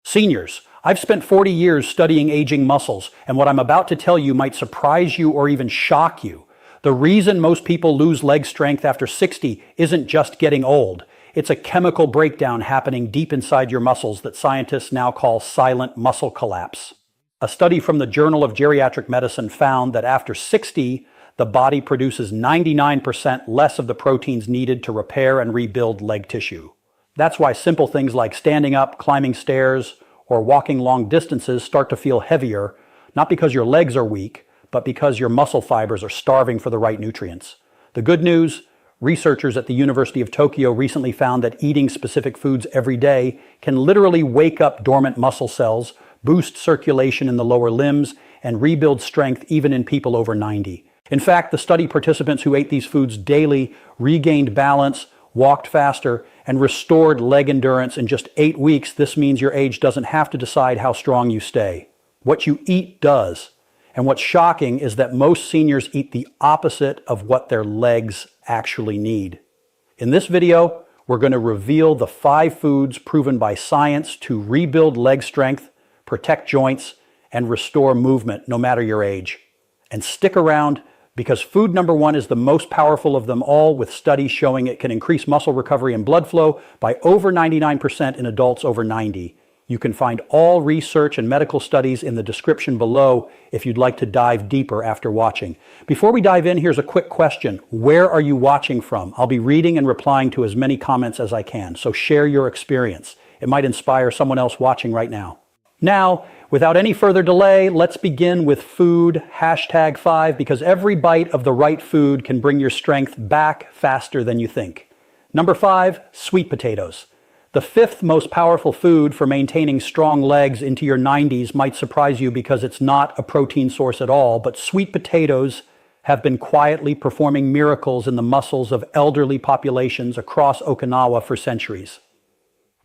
Seniors, I've spent 40 years studying aging muscles, and what I'm about to tell you might surprise you or even shock you. The reason most people lose leg strength after 60 isn't just getting old. It's a chemical breakdown happening deep inside your muscles that scientists now call silent muscle collapse. A study from the Journal of Geriatric Medicine found that after 60, the body produces 99% less of the proteins needed to repair and rebuild leg tissue. That's why simple things like standing up, climbing stairs, or walking long distances start to feel heavier, not because your legs are weak, but because your muscle fibers are starving for the right nutrients. The good news, researchers at the University of Tokyo recently found that eating specific foods every day can literally wake up dormant muscle cells, boost circulation in the lower limbs, and rebuild strength even in people over 90. In fact, the study participants who ate these foods daily regained balance, walked faster, and restored leg endurance in just 8 weeks. This means your age doesn't have to decide how strong you stay. What you eat does. And what's shocking is that most seniors eat the opposite of what their legs actually need. In this video, we're going to reveal the 5 foods proven by science to rebuild leg strength, protect joints, and restore movement no matter your age. And stick around, because food number 1 is the most powerful of them all, with studies showing it can increase muscle recovery and blood flow by over 99% in adults over 90. You can find all research and medical studies in the description below if you'd like to dive deeper after watching. Before we dive in, here's a quick question. Where are you watching from? I'll be reading and replying to as many comments as I can, so share your experience. It might inspire someone else watching right now. Now, without any further delay, let's begin with food, #5, because every bite of the right food can bring your strength back faster than you think. Number 5, sweet potatoes. The 5th most powerful food for maintaining strong legs into your 90s might surprise you because it's not a protein source at all, but sweet potatoes have been quietly performing miracles in the muscles of elderly populations across Okinawa for centuries.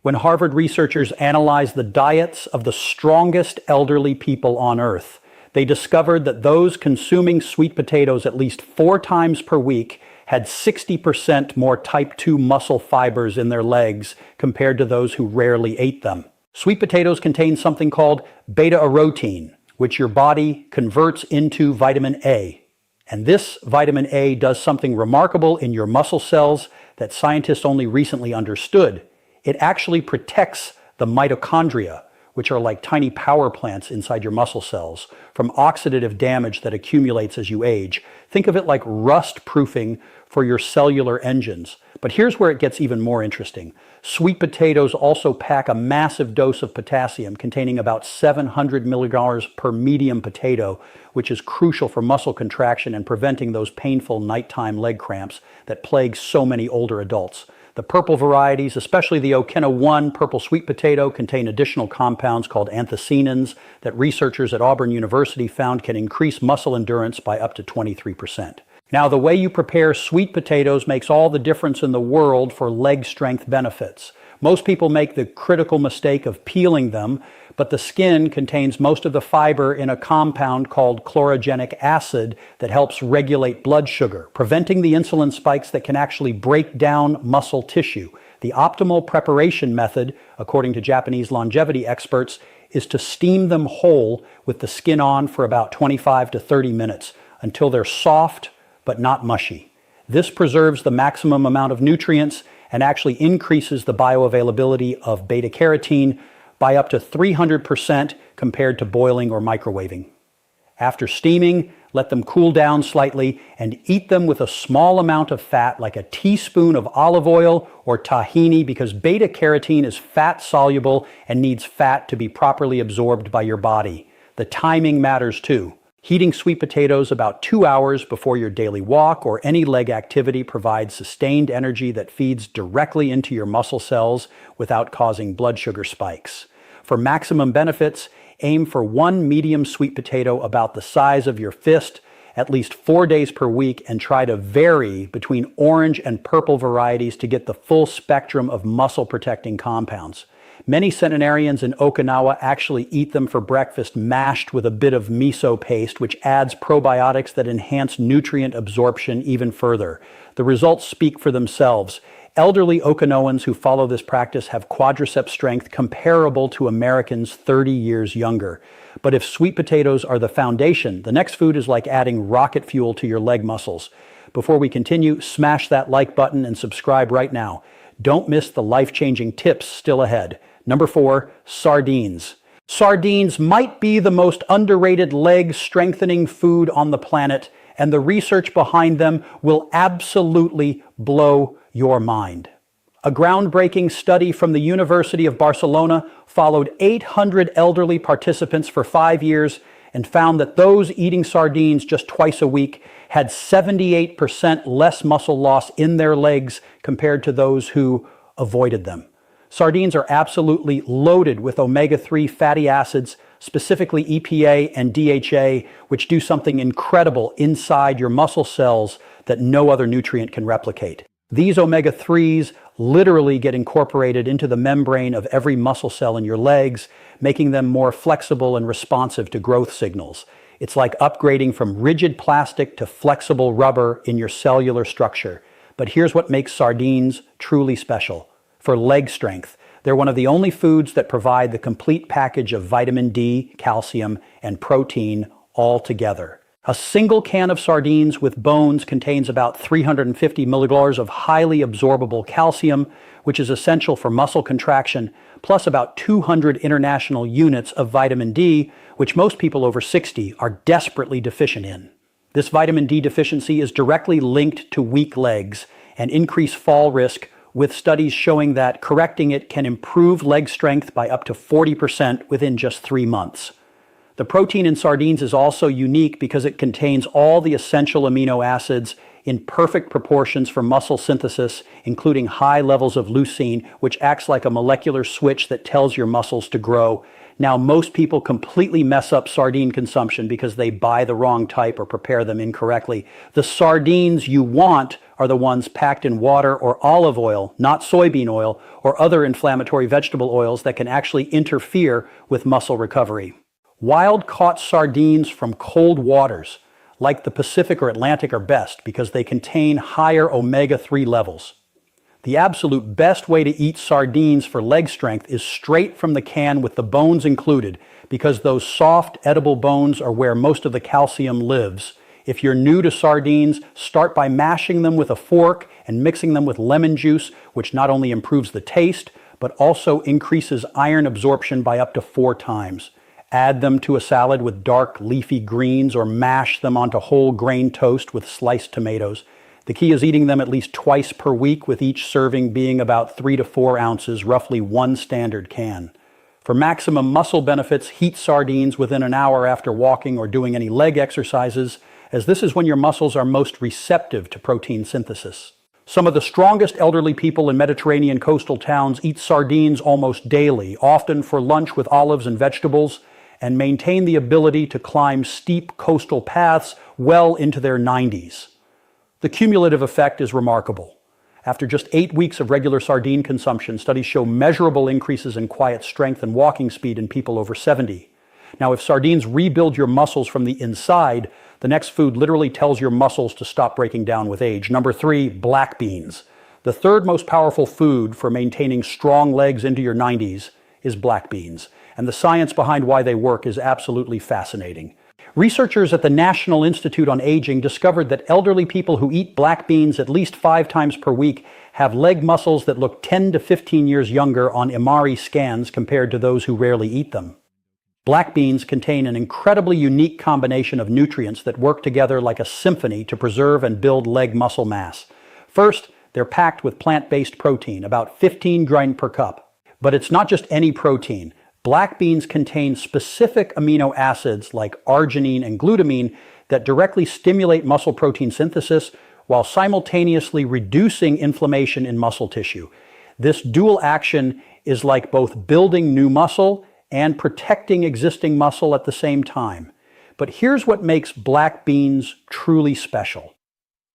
When Harvard researchers analyzed the diets of the strongest elderly people on Earth, they discovered that those consuming sweet potatoes at least 4 times per week had 60% more type 2 muscle fibers in their legs compared to those who rarely ate them. Sweet potatoes contain something called beta-arotene, which your body converts into vitamin A. And this vitamin A does something remarkable in your muscle cells that scientists only recently understood. It actually protects the mitochondria, which are like tiny power plants inside your muscle cells, from oxidative damage that accumulates as you age. Think of it like rust-proofing for your cellular engines. But here's where it gets even more interesting. Sweet potatoes also pack a massive dose of potassium, containing about 700 milligrams per medium potato, which is crucial for muscle contraction and preventing those painful nighttime leg cramps that plague so many older adults. The purple varieties, especially the Okina 1 purple sweet potato, contain additional compounds called anthocyanins that researchers at Auburn University found can increase muscle endurance by up to 23%. Now, the way you prepare sweet potatoes makes all the difference in the world for leg strength benefits. Most people make the critical mistake of peeling them, but the skin contains most of the fiber in a compound called chlorogenic acid that helps regulate blood sugar, preventing the insulin spikes that can actually break down muscle tissue. The optimal preparation method, according to Japanese longevity experts, is to steam them whole with the skin on for about 25 to 30 minutes until they're soft but not mushy. This preserves the maximum amount of nutrients and actually increases the bioavailability of beta-carotene by up to 300% compared to boiling or microwaving. After steaming, let them cool down slightly and eat them with a small amount of fat, like a teaspoon of olive oil or tahini, because beta-carotene is fat-soluble and needs fat to be properly absorbed by your body. The timing matters too. Heating sweet potatoes about 2 hours before your daily walk or any leg activity provides sustained energy that feeds directly into your muscle cells without causing blood sugar spikes. For maximum benefits, aim for 1 medium sweet potato about the size of your fist at least 4 days per week, and try to vary between orange and purple varieties to get the full spectrum of muscle protecting compounds. Many centenarians in Okinawa actually eat them for breakfast mashed with a bit of miso paste, which adds probiotics that enhance nutrient absorption even further. The results speak for themselves. Elderly Okinawan's who follow this practice have quadriceps strength comparable to Americans 30 years younger. But if sweet potatoes are the foundation, the next food is like adding rocket fuel to your leg muscles. Before we continue, smash that like button and subscribe right now. Don't miss the life-changing tips still ahead. Number 4, sardines. Sardines might be the most underrated leg-strengthening food on the planet, and the research behind them will absolutely blow your mind. A groundbreaking study from the University of Barcelona followed 800 elderly participants for 5 years and found that those eating sardines just twice a week had 78% less muscle loss in their legs compared to those who avoided them. Sardines are absolutely loaded with omega-3 fatty acids, specifically EPA and DHA, which do something incredible inside your muscle cells that no other nutrient can replicate. These omega-3s literally get incorporated into the membrane of every muscle cell in your legs, making them more flexible and responsive to growth signals. It's like upgrading from rigid plastic to flexible rubber in your cellular structure. But here's what makes sardines truly special. For leg strength, they're one of the only foods that provide the complete package of vitamin D, calcium, and protein all together. A single can of sardines with bones contains about 350 milliliters of highly absorbable calcium, which is essential for muscle contraction, plus about 200 international units of vitamin D, which most people over 60 are desperately deficient in. This vitamin D deficiency is directly linked to weak legs and increased fall risk, with studies showing that correcting it can improve leg strength by up to 40% within just 3 months. The protein in sardines is also unique because it contains all the essential amino acids in perfect proportions for muscle synthesis, including high levels of leucine, which acts like a molecular switch that tells your muscles to grow. Now, most people completely mess up sardine consumption because they buy the wrong type or prepare them incorrectly. The sardines you want are the ones packed in water or olive oil, not soybean oil, or other inflammatory vegetable oils that can actually interfere with muscle recovery. Wild-caught sardines from cold waters, like the Pacific or Atlantic, are best because they contain higher omega-3 levels. The absolute best way to eat sardines for leg strength is straight from the can with the bones included, because those soft, edible bones are where most of the calcium lives. If you're new to sardines, start by mashing them with a fork and mixing them with lemon juice, which not only improves the taste, but also increases iron absorption by up to 4 times. Add them to a salad with dark leafy greens or mash them onto whole grain toast with sliced tomatoes. The key is eating them at least twice per week, with each serving being about 3 to 4 ounces, roughly 1 standard can. For maximum muscle benefits, heat sardines within an hour after walking or doing any leg exercises, as this is when your muscles are most receptive to protein synthesis. Some of the strongest elderly people in Mediterranean coastal towns eat sardines almost daily, often for lunch with olives and vegetables, and maintain the ability to climb steep coastal paths well into their 90s. The cumulative effect is remarkable. After just 8 weeks of regular sardine consumption, studies show measurable increases in quiet strength and walking speed in people over 70. Now, if sardines rebuild your muscles from the inside, the next food literally tells your muscles to stop breaking down with age. Number 3, black beans. The third most powerful food for maintaining strong legs into your 90s is black beans, and the science behind why they work is absolutely fascinating. Researchers at the National Institute on Aging discovered that elderly people who eat black beans at least 5 times per week have leg muscles that look 10 to 15 years younger on MRI scans compared to those who rarely eat them. Black beans contain an incredibly unique combination of nutrients that work together like a symphony to preserve and build leg muscle mass. First, they're packed with plant-based protein, about 15 grams per cup. But it's not just any protein. Black beans contain specific amino acids like arginine and glutamine that directly stimulate muscle protein synthesis while simultaneously reducing inflammation in muscle tissue. This dual action is like both building new muscle and protecting existing muscle at the same time. But here's what makes black beans truly special.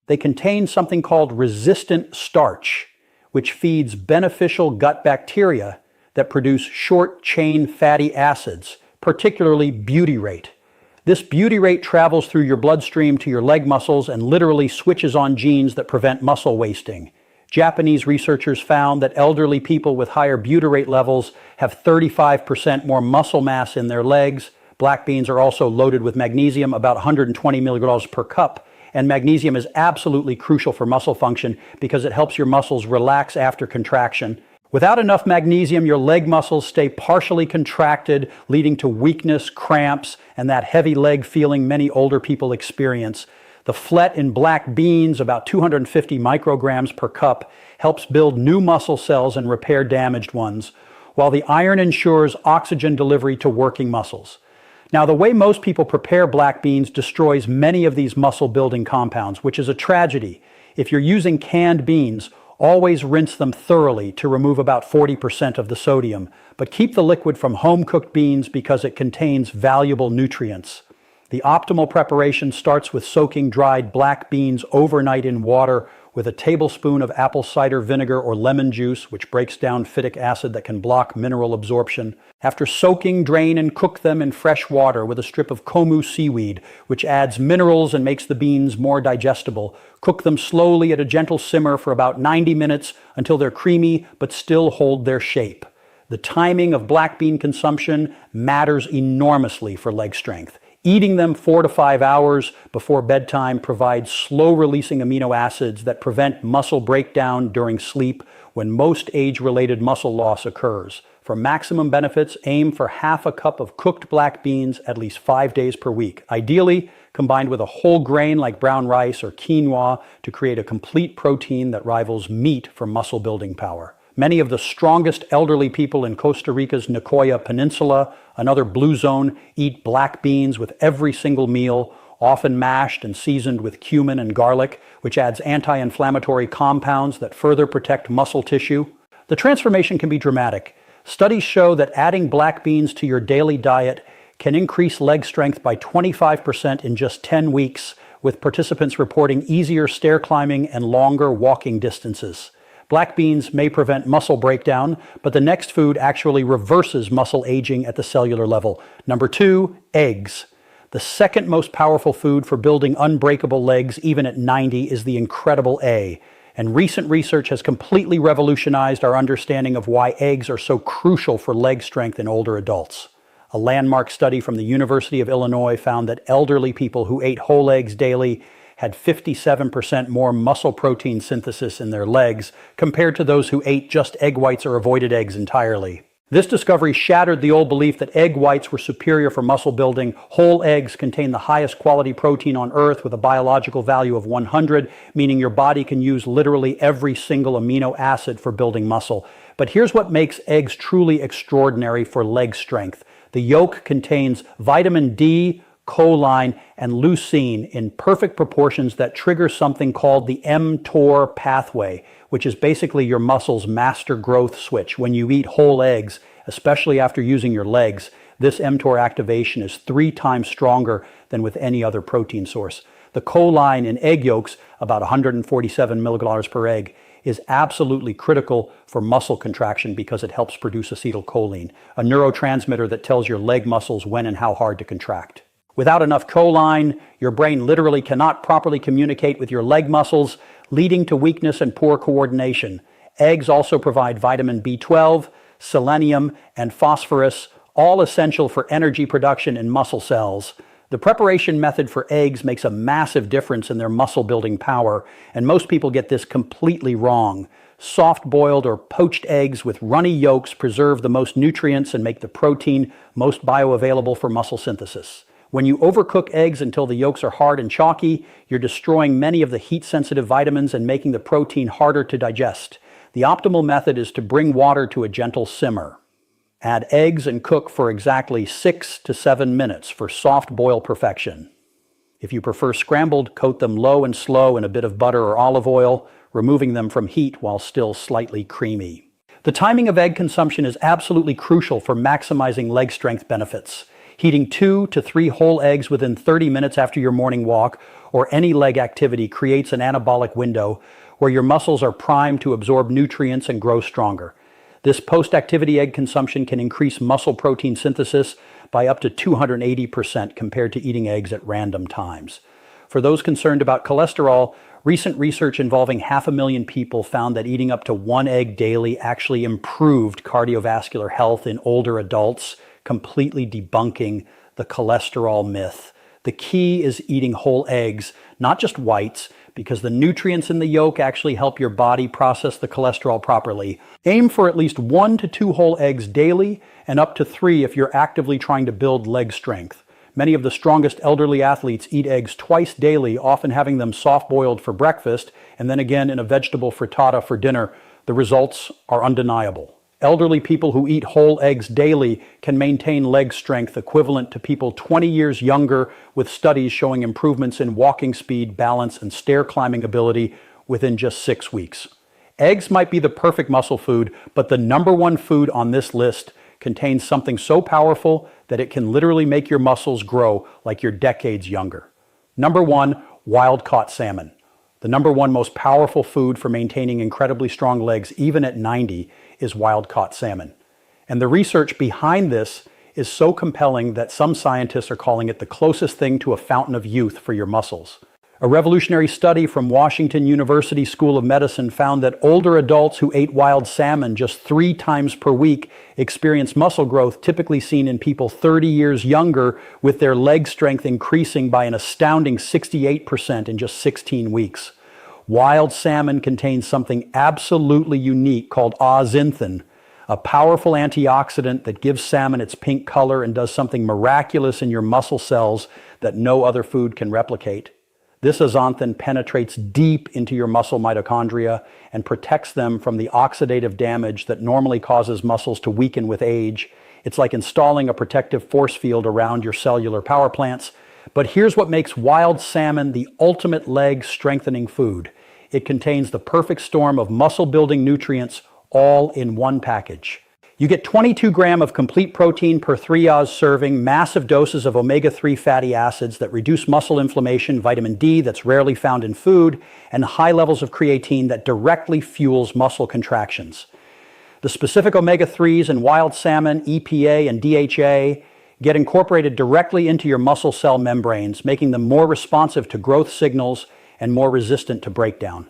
They contain something called resistant starch, which feeds beneficial gut bacteria that produce short-chain fatty acids, particularly butyrate. This butyrate travels through your bloodstream to your leg muscles and literally switches on genes that prevent muscle wasting. Japanese researchers found that elderly people with higher butyrate levels have 35% more muscle mass in their legs. Black beans are also loaded with magnesium, about 120 milligrams per cup. And magnesium is absolutely crucial for muscle function because it helps your muscles relax after contraction. Without enough magnesium, your leg muscles stay partially contracted, leading to weakness, cramps, and that heavy leg feeling many older people experience. The phlet in black beans, about 250 micrograms per cup, helps build new muscle cells and repair damaged ones, while the iron ensures oxygen delivery to working muscles. Now, the way most people prepare black beans destroys many of these muscle-building compounds, which is a tragedy. If you're using canned beans, always rinse them thoroughly to remove about 40% of the sodium, but keep the liquid from home-cooked beans because it contains valuable nutrients. The optimal preparation starts with soaking dried black beans overnight in water with a tablespoon of apple cider vinegar or lemon juice, which breaks down phytic acid that can block mineral absorption. After soaking, drain and cook them in fresh water with a strip of komu seaweed, which adds minerals and makes the beans more digestible. Cook them slowly at a gentle simmer for about 90 minutes until they're creamy but still hold their shape. The timing of black bean consumption matters enormously for leg strength. Eating them 4 to 5 hours before bedtime provides slow-releasing amino acids that prevent muscle breakdown during sleep when most age-related muscle loss occurs. For maximum benefits, aim for half a cup of cooked black beans at least 5 days per week, ideally combined with a whole grain like brown rice or quinoa to create a complete protein that rivals meat for muscle-building power. Many of the strongest elderly people in Costa Rica's Nicoya Peninsula, another blue zone, eat black beans with every single meal, often mashed and seasoned with cumin and garlic, which adds anti-inflammatory compounds that further protect muscle tissue. The transformation can be dramatic. Studies show that adding black beans to your daily diet can increase leg strength by 25% in just 10 weeks, with participants reporting easier stair climbing and longer walking distances. Black beans may prevent muscle breakdown, but the next food actually reverses muscle aging at the cellular level. Number 2, eggs. The second most powerful food for building unbreakable legs, even at 90, is the incredible A. And recent research has completely revolutionized our understanding of why eggs are so crucial for leg strength in older adults. A landmark study from the University of Illinois found that elderly people who ate whole eggs daily had 57% more muscle protein synthesis in their legs compared to those who ate just egg whites or avoided eggs entirely. This discovery shattered the old belief that egg whites were superior for muscle building. Whole eggs contain the highest quality protein on Earth with a biological value of 100, meaning your body can use literally every single amino acid for building muscle. But here's what makes eggs truly extraordinary for leg strength. The yolk contains vitamin D, choline, and leucine in perfect proportions that trigger something called the mTOR pathway, which is basically your muscle's master growth switch. When you eat whole eggs, especially after using your legs, this mTOR activation is 3 times stronger than with any other protein source. The choline in egg yolks, about 147 milligrams per egg, is absolutely critical for muscle contraction because it helps produce acetylcholine, a neurotransmitter that tells your leg muscles when and how hard to contract. Without enough choline, your brain literally cannot properly communicate with your leg muscles, leading to weakness and poor coordination. Eggs also provide vitamin B12, selenium, and phosphorus, all essential for energy production in muscle cells. The preparation method for eggs makes a massive difference in their muscle-building power, and most people get this completely wrong. Soft-boiled or poached eggs with runny yolks preserve the most nutrients and make the protein most bioavailable for muscle synthesis. When you overcook eggs until the yolks are hard and chalky, you're destroying many of the heat-sensitive vitamins and making the protein harder to digest. The optimal method is to bring water to a gentle simmer. Add eggs and cook for exactly 6 to 7 minutes for soft boil perfection. If you prefer scrambled, coat them low and slow in a bit of butter or olive oil, removing them from heat while still slightly creamy. The timing of egg consumption is absolutely crucial for maximizing leg strength benefits. Heating 2 to 3 whole eggs within 30 minutes after your morning walk or any leg activity creates an anabolic window where your muscles are primed to absorb nutrients and grow stronger. This post-activity egg consumption can increase muscle protein synthesis by up to 280% compared to eating eggs at random times. For those concerned about cholesterol, Recent research involving 500,000 people found that eating up to 1 egg daily actually improved cardiovascular health in older adults, completely debunking the cholesterol myth. The key is eating whole eggs, not just whites, because the nutrients in the yolk actually help your body process the cholesterol properly. Aim for at least 1 to 2 whole eggs daily and up to 3 if you're actively trying to build leg strength. Many of the strongest elderly athletes eat eggs twice daily, often having them soft-boiled for breakfast and then again in a vegetable frittata for dinner. The results are undeniable. Elderly people who eat whole eggs daily can maintain leg strength equivalent to people 20 years younger, with studies showing improvements in walking speed, balance, and stair climbing ability within just 6 weeks. Eggs might be the perfect muscle food, but the #1 food on this list contains something so powerful that it can literally make your muscles grow like you're decades younger. Number 1, wild-caught salmon. The #1 most powerful food for maintaining incredibly strong legs, even at 90, is wild-caught salmon. And the research behind this is so compelling that some scientists are calling it the closest thing to a fountain of youth for your muscles. A revolutionary study from Washington University School of Medicine found that older adults who ate wild salmon just 3 times per week experienced muscle growth typically seen in people 30 years younger, with their leg strength increasing by an astounding 68% in just 16 weeks. Wild salmon contains something absolutely unique called zeaxanthin, a powerful antioxidant that gives salmon its pink color and does something miraculous in your muscle cells that no other food can replicate. This zeaxanthin penetrates deep into your muscle mitochondria and protects them from the oxidative damage that normally causes muscles to weaken with age. It's like installing a protective force field around your cellular power plants. But here's what makes wild salmon the ultimate leg strengthening food. It contains the perfect storm of muscle-building nutrients all in one package. You get 22 grams of complete protein per 3-oz serving, massive doses of omega-3 fatty acids that reduce muscle inflammation, vitamin D that's rarely found in food, and high levels of creatine that directly fuels muscle contractions. The specific omega-3s in wild salmon, EPA, and DHA get incorporated directly into your muscle cell membranes, making them more responsive to growth signals and more resistant to breakdown.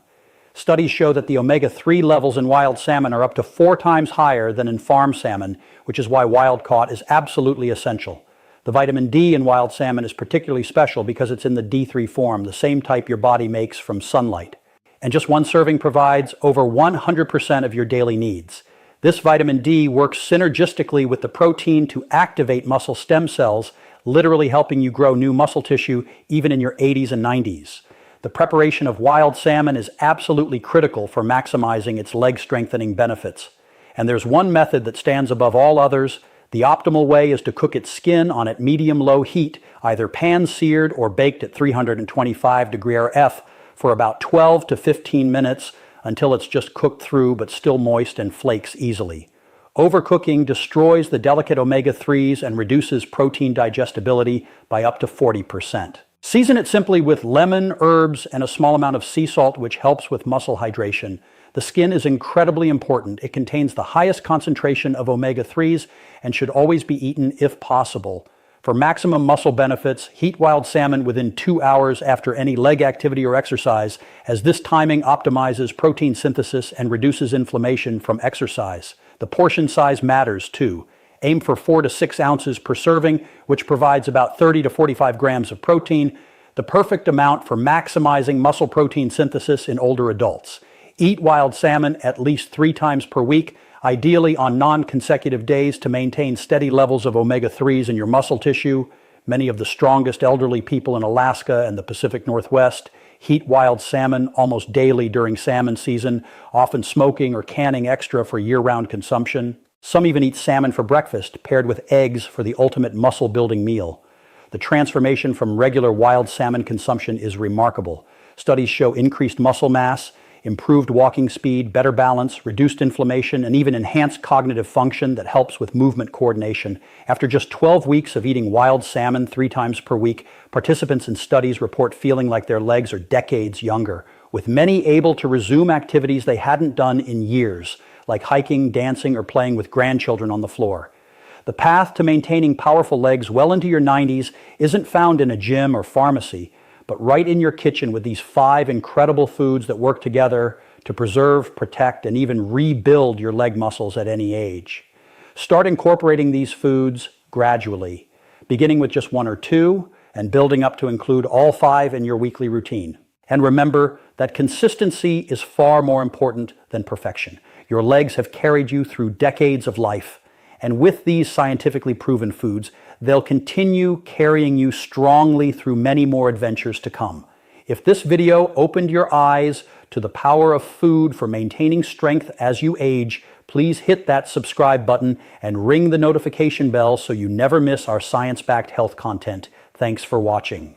Studies show that the omega-3 levels in wild salmon are up to 4 times higher than in farm salmon, which is why wild caught is absolutely essential. The vitamin D in wild salmon is particularly special because it's in the D3 form, the same type your body makes from sunlight. And just 1 serving provides over 100% of your daily needs. This vitamin D works synergistically with the protein to activate muscle stem cells, literally helping you grow new muscle tissue even in your 80s and 90s. The preparation of wild salmon is absolutely critical for maximizing its leg strengthening benefits. And there's one method that stands above all others. The optimal way is to cook its skin on at medium-low heat, either pan-seared or baked at 325 degree RF for about 12 to 15 minutes until it's just cooked through but still moist and flakes easily. Overcooking destroys the delicate omega-3s and reduces protein digestibility by up to 40%. Season it simply with lemon, herbs, and a small amount of sea salt, which helps with muscle hydration. The skin is incredibly important. It contains the highest concentration of omega-3s and should always be eaten if possible. For maximum muscle benefits, heat wild salmon within 2 hours after any leg activity or exercise, as this timing optimizes protein synthesis and reduces inflammation from exercise. The portion size matters too. Aim for 4 to 6 ounces per serving, which provides about 30 to 45 grams of protein, the perfect amount for maximizing muscle protein synthesis in older adults. Eat wild salmon at least 3 times per week, ideally on non-consecutive days to maintain steady levels of omega-3s in your muscle tissue. Many of the strongest elderly people in Alaska and the Pacific Northwest heat wild salmon almost daily during salmon season, often smoking or canning extra for year-round consumption. Some even eat salmon for breakfast, paired with eggs for the ultimate muscle-building meal. The transformation from regular wild salmon consumption is remarkable. Studies show increased muscle mass, improved walking speed, better balance, reduced inflammation, and even enhanced cognitive function that helps with movement coordination. After just 12 weeks of eating wild salmon 3 times per week, participants in studies report feeling like their legs are decades younger, with many able to resume activities they hadn't done in years, like hiking, dancing, or playing with grandchildren on the floor. The path to maintaining powerful legs well into your 90s isn't found in a gym or pharmacy, but right in your kitchen with these 5 incredible foods that work together to preserve, protect, and even rebuild your leg muscles at any age. Start incorporating these foods gradually, beginning with just 1 or 2 and building up to include all 5 in your weekly routine. And remember that consistency is far more important than perfection. Your legs have carried you through decades of life, and with these scientifically proven foods, they'll continue carrying you strongly through many more adventures to come. If this video opened your eyes to the power of food for maintaining strength as you age, please hit that subscribe button and ring the notification bell so you never miss our science-backed health content. Thanks for watching.